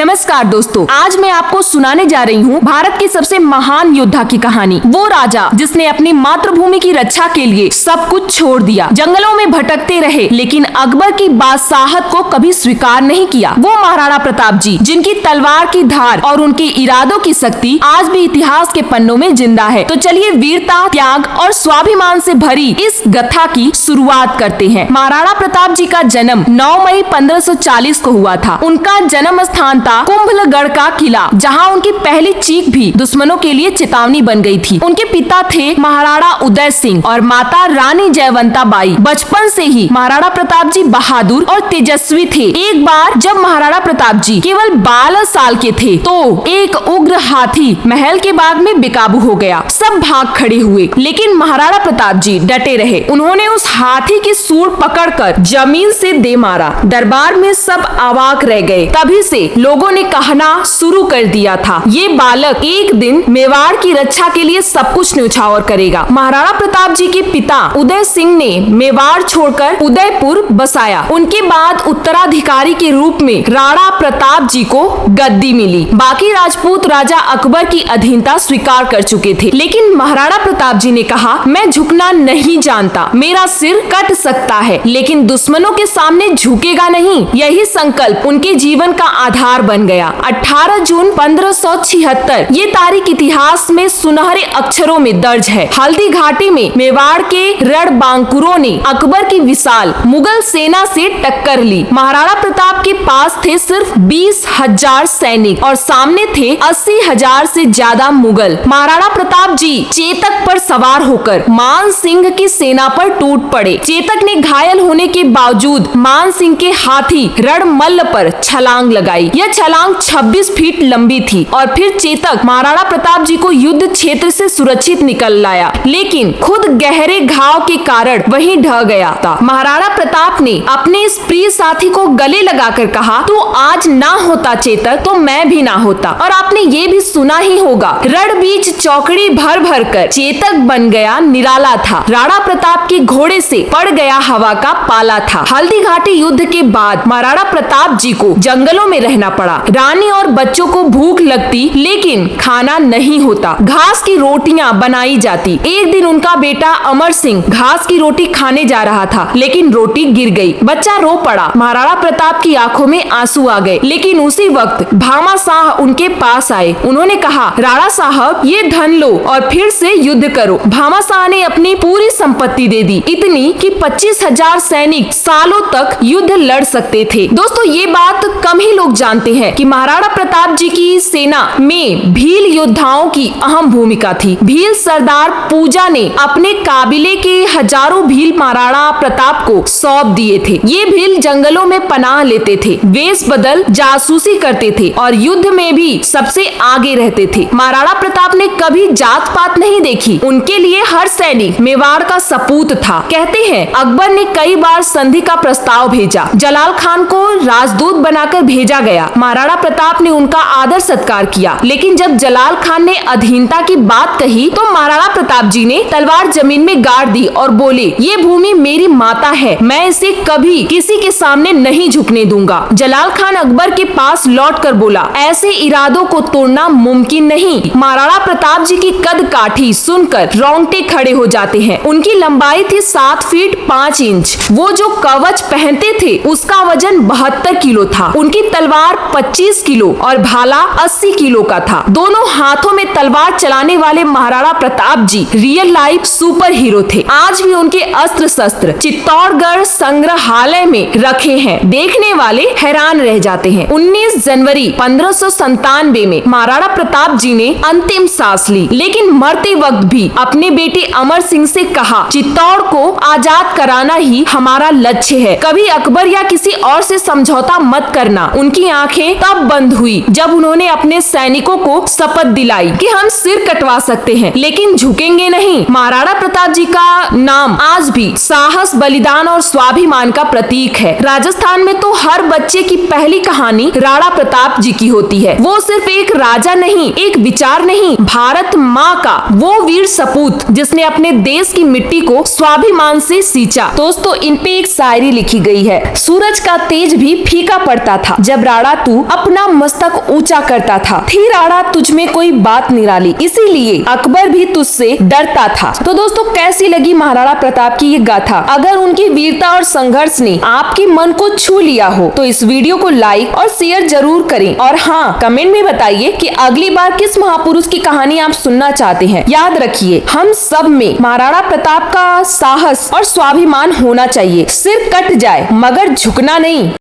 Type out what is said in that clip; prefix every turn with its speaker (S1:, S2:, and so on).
S1: नमस्कार दोस्तों, आज मैं आपको सुनाने जा रही हूँ भारत के सबसे महान योद्धा की कहानी। वो राजा जिसने अपनी मातृभूमि की रक्षा के लिए सब कुछ छोड़ दिया, जंगलों में भटकते रहे, लेकिन अकबर की बादशाहत को कभी स्वीकार नहीं किया। वो महाराणा प्रताप जी, जिनकी तलवार की धार और उनके इरादों की शक्ति आज भी इतिहास के पन्नों में जिंदा है। तो चलिए वीरता, त्याग और स्वाभिमान से भरी इस गाथा की शुरुआत करते हैं। महाराणा प्रताप जी का जन्म 9 मई 1540 को हुआ था। उनका जन्म स्थान था कुंभलगढ़ का किला, जहां उनकी पहली चीख भी दुश्मनों के लिए चेतावनी बन गई थी। उनके पिता थे महाराणा उदय सिंह और माता रानी जयवंता बाई। बचपन से ही महाराणा प्रताप जी बहादुर और तेजस्वी थे। एक बार जब महाराणा प्रताप जी केवल 12 साल के थे तो एक उग्र हाथी महल के बाग में बेकाबू हो गया। सब भाग खड़े हुए, लेकिन महाराणा प्रताप जी डटे रहे। उन्होंने उस हाथी की सूंड पकड़कर जमीन से दे मारा। दरबार में सब अवाक रह गए। तभी से लोगों ने कहना शुरू कर दिया था, ये बालक एक दिन मेवाड़ की रक्षा के लिए सब कुछ न्यौछावर करेगा। महाराणा प्रताप जी के पिता उदय सिंह ने मेवाड़ छोड़कर उदयपुर बसाया। उनके बाद उत्तराधिकारी के रूप में राणा प्रताप जी को गद्दी मिली। बाकी राजपूत राजा अकबर की अधीनता स्वीकार कर चुके थे, लेकिन महाराणा प्रताप जी ने कहा, मैं झुकना नहीं जानता, मेरा सिर कट सकता है लेकिन दुश्मनों के सामने झुकेगा नहीं। यही संकल्प उनके जीवन का आधार बन गया। 18 जून 1576 ये तारीख इतिहास में सुनहरे अक्षरों में दर्ज है। हल्दी घाटी में मेवाड़ के रणबांकुरों ने अकबर की विशाल मुगल सेना से टक्कर ली। महाराणा प्रताप के पास थे सिर्फ 20,000 सैनिक और सामने थे 80,000 से ज्यादा मुगल। महाराणा प्रताप जी चेतक पर सवार होकर मान सिंह की सेना पर टूट पड़े। चेतक ने घायल होने के बावजूद मान सिंह के हाथी रणमल्ल पर छलांग लगाई। यह छलांग 26 फीट लंबी थी और फिर चेतक महाराणा प्रताप जी को युद्ध क्षेत्र से सुरक्षित निकल लाया, लेकिन खुद गहरे घाव के कारण वहीं ढह गया था। महाराणा प्रताप ने अपने इस प्रिय साथी को गले लगाकर कहा, तू आज ना होता चेतक तो मैं भी ना होता। और आपने ये भी सुना ही होगा, रण बीच चौकड़ी भर भर कर चेतक बन गया निराला था। राणा प्रताप के घोड़े से पड़ गया हवा का पाला था। हल्दी घाटी युद्ध के बाद महाराणा प्रताप जी को जंगलों में रहना पड़ा। रानी और बच्चों को भूख लगती, लेकिन खाना नहीं होता। घास की रोटियां बनाई जाती। एक दिन उनका बेटा अमर सिंह घास की रोटी खाने जा रहा था, लेकिन रोटी गिर गई। बच्चा रो पड़ा। महाराणा प्रताप की आंखों में आंसू आ गए, लेकिन उसी वक्त भामा शाह उनके पास आए। उन्होंने कहा, राणा साहब ये धन लो और फिर से युद्ध करो। भामा शाह ने अपनी पूरी संपत्ति दे दी, इतनी कि 25,000 सैनिक सालों तक युद्ध लड़ सकते थे। दोस्तों, ये बात कम ही लोग जानते हैं कि महाराणा प्रताप जी की सेना में भील योद्धाओं की अहम भूमिका थी। भील सरदार पूजा ने अपने काबिले के हजारों भील महाराणा प्रताप को सौंप दिए थे। ये भील जंगलों में पनाह लेते थे, वेश बदल जासूसी करते थे और युद्ध में भी सबसे आगे रहते थे। महाराणा प्रताप ने कभी जात पात नहीं देखी। उनके लिए हर सैनिक मेवाड़ का सपूत था। कहते हैं, अकबर ने कई बार संधि का प्रस्ताव भेजा। जलाल खान को राजदूत बनाकर भेजा गया। महाराणा प्रताप ने उनका आदर सत्कार किया, लेकिन जब जलाल खान ने अधीनता की बात कही तो महाराणा प्रताप जी ने तलवार जमीन में गाड़ दी और बोले, ये भूमि मेरी माता है, मैं इसे कभी किसी के सामने नहीं झुकने दूंगा। जलाल खान अकबर के पास लौटकर बोला, ऐसे इरादों को तोड़ना मुमकिन नहीं। महाराणा प्रताप जी की कद काठी सुनकर रोंगटे खड़े हो जाते हैं। उनकी लंबाई थी 7 फीट 5 इंच। वो जो कवच पहनते थे उसका वजन 72 किलो था। उनकी तलवार 25 किलो और भाला 80 किलो का था। दोनों हाथों में तलवार चलाने वाले महाराणा प्रताप जी रियल लाइफ सुपर हीरो थे। आज भी उनके अस्त्र शस्त्र चित्तौड़गढ़ संग्रहालय में रखे हैं। देखने वाले हैरान रह जाते हैं। 19 जनवरी 1597 में महाराणा प्रताप जी ने अंतिम सांस ली, लेकिन मरते वक्त भी अपने बेटे अमर सिंह से कहा, चित्तौड़ को आजाद कराना ही हमारा लक्ष्य है। कभी अकबर या किसी और से समझौता मत करना। उनकी आंखें तब बंद हुई जब उन्होंने अपने सैनिकों को शपथ दिलाई कि हम सिर कटवा सकते हैं, लेकिन झुकेंगे नहीं। महाराणा प्रताप जी का नाम आज भी साहस, बलिदान और स्वाभिमान का प्रतीक है। राजस्थान में तो हर बच्चे की पहली कहानी राणा प्रताप जी की होती है। वो सिर्फ एक राजा नहीं, एक विचार नहीं, भारत माँ का वो वीर सपूत जिसने अपने देश की मिट्टी को स्वाभिमान से सींचा। दोस्तों, इन पे एक शायरी लिखी गई है, सूरज का तेज भी फीका पड़ता था जब राणा तू अपना मस्तक ऊंचा करता था। थी राणा तुझ में कोई बात निराली, इसीलिए अकबर भी तुझसे डरता था। तो दोस्तों, कैसी लगी महाराणा प्रताप की ये गाथा? अगर उनकी वीरता और संघर्ष ने आपके मन को छू लिया हो तो इस वीडियो को लाइक और शेयर जरूर करें। और हाँ, कमेंट में बताइए कि अगली बार किस महापुरुष की कहानी आप सुनना चाहते हैं। याद रखिए, हम सब में महाराणा प्रताप का साहस और स्वाभिमान होना चाहिए। सिर कट जाए मगर झुकना नहीं।